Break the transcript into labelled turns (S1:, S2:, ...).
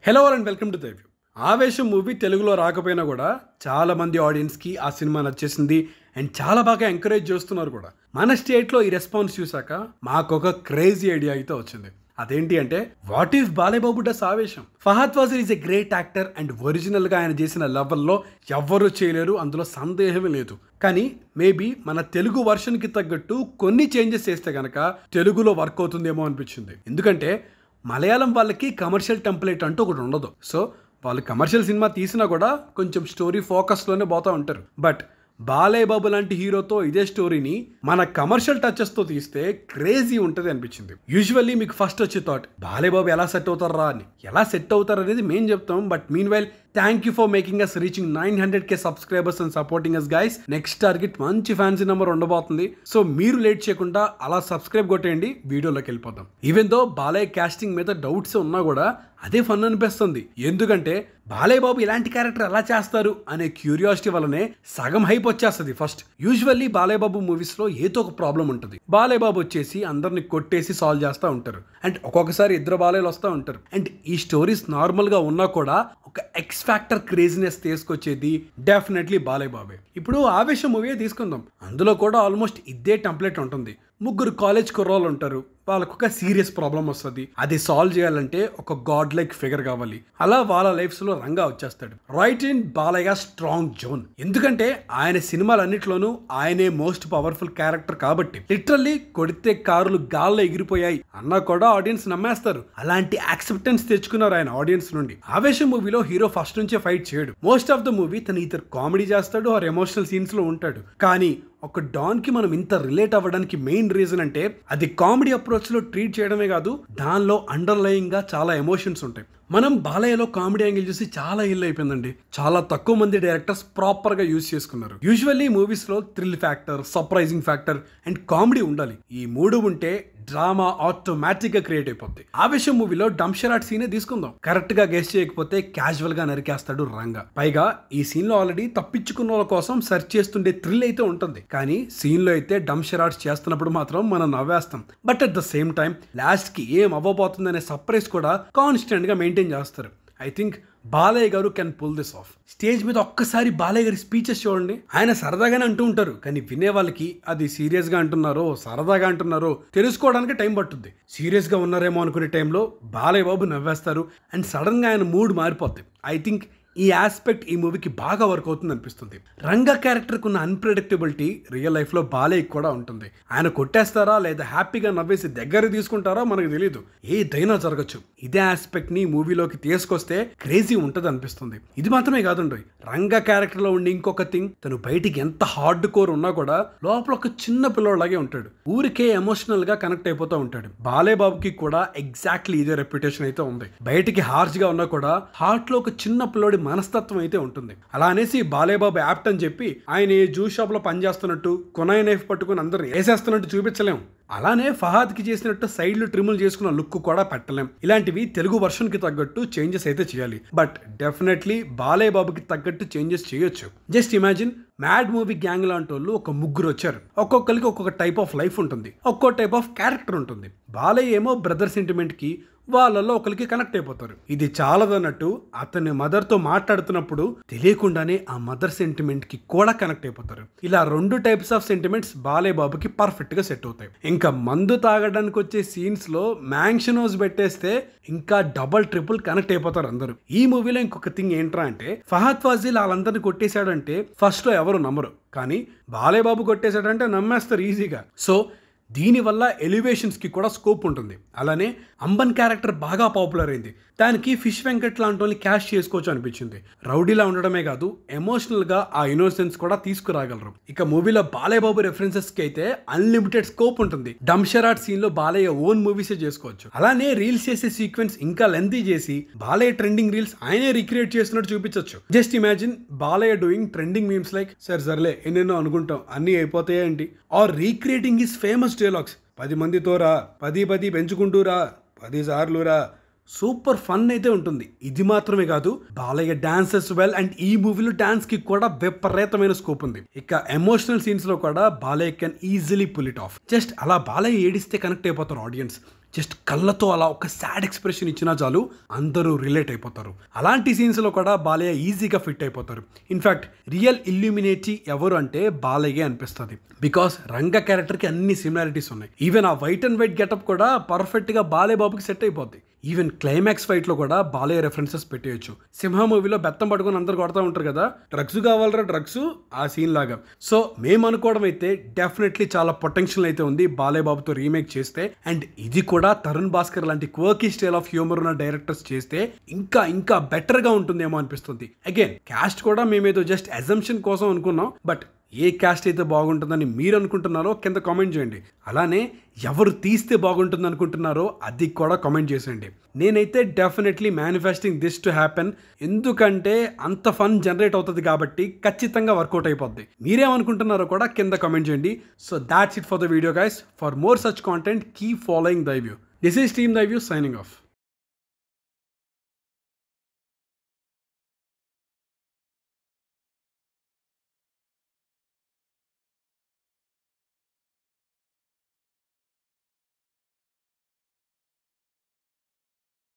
S1: Hello and welcome to the review. ఆవేశం movie తెలుగులో రాకపోయినా కూడా చాలా మంది ఆడియన్స్కి ఆ సినిమా నచ్చేసింది అండ్ చాలా బాగా ఎంకరేజ్ చేస్తున్నారు కూడా. మన స్టేట్లో ఈ రెస్పాన్స్ చూసాక మాకు ఒక క్రేజీ ఐడియా అయితే వచ్చింది. అదేంటి అంటే, what if Balayya Babu does Aavesham? Fahadh Faasil is a great actor and ఒరిజినల్గా ఆయన చేసిన లెవెల్లో ఎవ్వరూ చేయలేరు, అందులో సందేహమే లేదు. కానీ మేబీ మన తెలుగు వర్షన్కి తగ్గట్టు కొన్ని చేంజెస్ చేస్తే కనుక తెలుగులో వర్క్ అవుతుందేమో అనిపించింది. ఎందుకంటే మలయాళం వాళ్ళకి కమర్షియల్ టెంప్లెట్ అంటూ ఒకటి ఉండదు. సో వాళ్ళు కమర్షియల్ సినిమా తీసినా కూడా కొంచెం స్టోరీ ఫోకస్లోనే పోతూ ఉంటారు. బట్ బాలయ్య బాబు లాంటి హీరోతో ఇదే స్టోరీని మన కమర్షియల్ టచెస్తో తీస్తే క్రేజీ ఉంటుంది అనిపించింది. యూజువల్లీ మీకు ఫస్ట్ వచ్చే థాట్, బాలయ్య బాబు ఎలా సెట్ అవుతారా అని. ఎలా సెట్ అవుతారు అనేది మేము చెప్తాం. But meanwhile thank you for making us reaching 900K subscribers and supporting us guys. Next target మంచి ఫ్యాన్సీ నెంబర్ ఉండబోతుంది. సో మీరు లేట్ చేయకుండా అలా సబ్స్క్రైబ్ కొట్టేయండి. వీడియోలోకి వెళ్ళిపోతాం. ఈవెన్ దో బాలయ్య కాస్టింగ్ మీద డౌట్స్ ఉన్నా కూడా అదే ఫన్ అనిపిస్తుంది. ఎందుకంటే బాలయ్య బాబు ఇలాంటి క్యారెక్టర్ ఎలా చేస్తారు అనే క్యూరియాసిటీ వల్లనే సగం హైప్ వచ్చేస్తుంది. First usually Balayya Babu movies లో ఏదో ఒక ప్రాబ్లం ఉంటుంది. బాలయ్య బాబు వచ్చేసి అందరిని కొట్టేసి సాల్వ్ చేస్తూ ఉంటారు అండ్ ఒక్కొక్కసారి ఇద్దరు బాలయ్యలు వస్తూ ఉంటారు. అండ్ ఈ స్టోరీస్ నార్మల్ గా ఉన్నా కూడా ఒక ఎక్స్ ఫ్యాక్టర్ క్రేజీనెస్ తీసుకొచ్చేది డెఫినెట్లీ బాలయ్య బాబే. ఇప్పుడు ఆవేశం మూవీ తీసుకుందాం. అందులో కూడా ఆల్మోస్ట్ ఇదే టెంప్లెట్ ఉంటుంది. ముగ్గురు కాలేజ్ కుర్రాళ్ళు ఉంటారు. వాళ్ళకు ఒక సీరియస్ ప్రాబ్లం వస్తుంది. అది సాల్వ్ చేయాలంటే ఒక గాడ్ లైక్ ఫిగర్ కావాలి. అలా వాళ్ళ లైఫ్స్ లో రంగా వచ్చేస్తాడు. Right in Balayya strong zone. ఎందుకంటే ఆయన సినిమాలన్నిట్లోనూ ఆయనే మోస్ట్ పవర్ఫుల్ క్యారెక్టర్ కాబట్టి లిటరల్లీ కొడితే కారులు గాల్లో ఎగిరిపోయాయి అన్నా కూడా ఆడియన్స్ నమ్మేస్తారు. అలాంటి యాక్సెప్టెన్స్ తెచ్చుకున్నారు ఆయన ఆడియన్స్ నుండి. ఆవేశం మూవీలో హీరో ఫస్ట్ నుంచే ఫైట్ చేయడు. మోస్ట్ ఆఫ్ ద మూవీ తను ఇతర కామెడీ చేస్తాడు ఆర్ ఎమోషనల్ సీన్స్ లో ఉంటాడు. కానీ ఒక డాన్ కి మనం ఇంత రిలేట్ అవ్వడానికి మెయిన్ రీజన్ అంటే అది కామెడీ అప్రోచ్ లో ట్రీట్ చేయడమే కాదు, దానిలో అండర్లయింగ్ గా చాలా ఎమోషన్స్ ఉంటాయి. మనం బాలయ్యలో కామెడీ యాంగిల్ చూసి చాలా ఇల్లు అయిపోయిందండి. చాలా తక్కువ మంది డైరెక్టర్స్ ప్రాపర్ గా యూజ్ చేసుకున్నారు. యూజువల్లీ మూవీస్ లో thrill factor, surprising factor and comedy ఉండాలి. ఈ మూడు ఉంటే డ్రామా ఆటోమేటిక్ గా క్రియేట్ అయిపోద్ది. ఆవేశం మూవీలో డంషరాట్ సీనే తీసుకుందాం. కరెక్ట్ గా గెస్ చేయకపోతే క్యాజువల్ గా నరికేస్తాడు రంగా. పైగా ఈ సీన్ లో ఆల్రెడీ తప్పించుకున్న వాళ్ళ కోసం సెర్చ్ చేస్తుండే థ్రిల్ అయితే ఉంటుంది. కానీ సీన్ లో అయితే డంషరాట్స్ చేస్తున్నప్పుడు మాత్రం మనం నవ్వేస్తాం. But at the same time last కి ఏం అవ్వబోతుందనే సర్ప్రైజ్ కూడా కాన్స్టెంట్ గా మెయింటైన్ చేస్తారు. ఐ థింక్ బాలయ్య గారు can pull this off. Stage మీద ఒక్కసారి బాలయ్య గారి స్పీచెస్ చూడండి. ఆయన సరదాగానే అంటూ ఉంటారు, కానీ వినే వాళ్ళకి అది సీరియస్ గా అంటున్నారో సరదాగా అంటున్నారో తెలుసుకోవడానికి టైం పట్టుద్ది. సీరియస్ గా ఉన్నారేమో అనుకునే టైంలో బాలయ్య బాబు నవ్వేస్తారు అండ్ సడన్ గా ఆయన మూడ్ మారిపోద్ది. ఐ థింక్ ఈ ఆస్పెక్ట్ ఈ మూవీకి బాగా వర్క్ అవుతుంది అనిపిస్తుంది. రంగా క్యారెక్టర్కి ఉన్న అన్ప్రెడిక్టబిలిటీ రియల్ లైఫ్ లో బాలయ్యకి కూడా ఉంటుంది. ఆయన కొట్టేస్తారా లేదా హ్యాపీగా నవ్వేసి దగ్గర తీసుకుంటారా మనకు తెలియదు. ఏదైనా జరగచ్చు. ఇదే ఆస్పెక్ట్ ని మూవీలోకి తీసుకొస్తే క్రేజీ ఉంటది అనిపిస్తుంది. ఇది మాత్రమే కాదండి, రంగా క్యారెక్టర్ లో ఉండే ఇంకొక థింగ్, తను బయటికి ఎంత హార్డ్ కోర్ ఉన్నా కూడా లోపల ఒక చిన్న పిల్లలాగే ఉంటాడు. ఊరికే ఎమోషనల్ గా కనెక్ట్ అయిపోతూ ఉంటాడు. బాలయ్య బాబుకి కూడా ఎగ్జాక్ట్లీ ఇదే రెప్యుటేషన్ అయితే ఉంది. బయటికి హార్ష్ గా ఉన్నా కూడా హార్ట్ లో ఒక చిన్న పిల్లోడి మనస్తత్వం అయితే ఉంటుంది. అలా అనేసి బాలయ్య బాబు యాప్ట్ అని చెప్పి ఆయన జ్యూస్ షాప్ లో పనిచేస్తున్నట్టు కొనాయి నైఫ్ పట్టుకుని అందరు వేసేస్తున్నట్టు చూపించలేం. అలానే ఫహాద్ కి చేసినట్టు సైడ్లు ట్రిములు చేసుకున్న లుక్ కూడా పెట్టలేం. ఇలాంటివి తెలుగు వర్షన్ కి తగ్గట్టు చేంజెస్ అయితే చేయాలి. బట్ డెఫినెట్లీ బాలయ్య బాబుకి తగ్గట్టు చేంజెస్ చేయొచ్చు. Just imagine, mad movie gang లాంటి వాళ్ళు ఒక ముగ్గురు వచ్చారు. ఒక్కొక్కరికి ఒక్కొక్క టైప్ ఆఫ్ లైఫ్ ఉంటుంది, ఒక్కో టైప్ ఆఫ్ క్యారెక్టర్ ఉంటుంది. బాలయ్య ఏమో బ్రదర్ సెంటిమెంట్ కి వాళ్ళల్లో ఒకరికి కనెక్ట్ అయిపోతారు. ఇది చాలదన్నట్టు అతని మదర్ తో మాట్లాడుతున్నప్పుడు తెలియకుండానే ఆ మదర్ సెంటిమెంట్ కి కూడా కనెక్ట్ అయిపోతారు. ఇలా రెండు టైప్స్ ఆఫ్ సెంటిమెంట్స్ బాలయ్య బాబుకి పర్ఫెక్ట్ గా సెట్ అవుతాయి. ఇంకా మందు తాగడానికి వచ్చే సీన్స్ లో మ్యాంక్షన్ హౌస్ పెట్టేస్తే ఇంకా డబల్ ట్రిపుల్ కనెక్ట్ అయిపోతారు అందరూ. ఈ మూవీలో ఇంకొక థింగ్ ఏంట్రా అంటే, ఫహద్ ఫాజిల్ వాళ్ళందరినీ కొట్టేశాడంటే ఫస్ట్ లో ఎవరు నమ్మరు, కానీ బాలయ్య బాబు కొట్టేశాడంటే నమ్మేస్తారు ఈజీగా. సో దీనివల్ల ఎలివేషన్స్ కి కూడా స్కోప్ ఉంటుంది. అలానే అంబన్ క్యారెక్టర్ బాగా పాపులర్ అయింది. దానికి ఫిష్ వెంకట్ లాంటి వాళ్ళని క్యాష్ చేసుకోవచ్చు అనిపించింది. రౌడీలా ఉండడమే కాదు, ఎమోషనల్ గా ఆ ఇన్నోసెన్స్ కూడా తీసుకురాగలరు. ఇక మూవీలో బాలయ్య బాబు రెఫరెన్సెస్ కి అయితే అన్లిమిటెడ్ స్కోప్ ఉంటుంది. డంషరాట్ సీన్ లో బాలయ్య ఓన్ మూవీసే చేసుకోవచ్చు. అలానే రీల్స్ చేసే సీక్వెన్స్ ఇంకా లెంతీ చేసి బాలయ్య ట్రెండింగ్ రీల్స్ ఆయనే రీక్రియేట్ చేస్తున్నట్టు చూపించవచ్చు. Just imagine Balayya doing trending memes like సర్లే ఎన్నెన్నో అనుకుంటాం అన్ని అయిపోతాయేంటి, or recreating his famous dialogues, 10 మందితో రా, 10 పెంచుకుంటూరా, 10 సార్లు రా. సూపర్ ఫన్ అయితే ఉంటుంది. ఇది మాత్రమే కాదు, బాలయ్య డాన్సెస్ వెల్ అండ్ ఈ మూవీలో డాన్స్ కి కూడా విపరీతమైన స్కోప్ ఉంది. ఇక ఎమోషనల్ సీన్స్ లో కూడా Balayya can easily pull it off. Just అలా బాలయ్య ఏడిస్తే కనెక్ట్ అయిపోతారు ఆడియన్స్. జస్ట్ కళ్ళతో అలా ఒక సాడ్ ఎక్స్ప్రెషన్ ఇచ్చినా చాలు అందరూ రిలేట్ అయిపోతారు. అలాంటి సీన్స్లో కూడా బాలయ్య ఈజీగా ఫిట్ అయిపోతారు. ఇన్ఫ్యాక్ట్ రియల్ ఇల్యూమినేటి ఎవరు అంటే బాలయ్య అనిపిస్తుంది. బికాస్ రంగ క్యారెక్టర్కి అన్ని సిమిలారిటీస్ ఉన్నాయి. ఈవెన్ ఆ వైట్ అండ్ వైట్ గెటప్ కూడా పర్ఫెక్ట్గా బాలయ్య బాబుకి సెట్ అయిపోద్ది. ఈవెన్ క్లైమాక్స్ ఫైట్లో కూడా బాలయ్య రెఫరెన్సెస్ పెట్టేయచ్చు. సింహ మూవీలో బెత్తం పట్టుకొని అందరు కొడతా ఉంటారు కదా, డ్రగ్స్ కావాలరా డ్రగ్స్, ఆ సీన్ లాగా. సో మేము అనుకోవడం అయితే డెఫినెట్లీ చాలా పొటెన్షియల్ అయితే ఉంది బాలయ్య బాబుతో రీమేక్ చేస్తే. అండ్ ఇది కూడా తరుణ్ భాస్కర్ లాంటి క్వర్కీ స్టైల్ ఆఫ్ హ్యూమర్ ఉన్న డైరెక్టర్స్ చేస్తే ఇంకా ఇంకా బెటర్గా ఉంటుందేమో అనిపిస్తుంది. అగైన్ క్యాస్ట్ కూడా మేమేదో జస్ట్ అజంప్షన్ కోసం అనుకున్నాం. బట్ ఏ క్యాస్ట్ అయితే బాగుంటుందని మీరు అనుకుంటున్నారో కింద కామెంట్ చేయండి. అలానే ఎవరు తీస్తే బాగుంటుంది అనుకుంటున్నారో అది కూడా కామెంట్ చేసేయండి. నేనైతే definitely manifesting this to happen. ఎందుకంటే అంత ఫన్ జనరేట్ అవుతుంది కాబట్టి ఖచ్చితంగా వర్కౌట్ అయిపోద్ది. మీరేమనుకుంటున్నారో కూడా కింద కామెంట్ చేయండి. So that's it for the video guys. For more such content keep following the view. This is team the view signing off.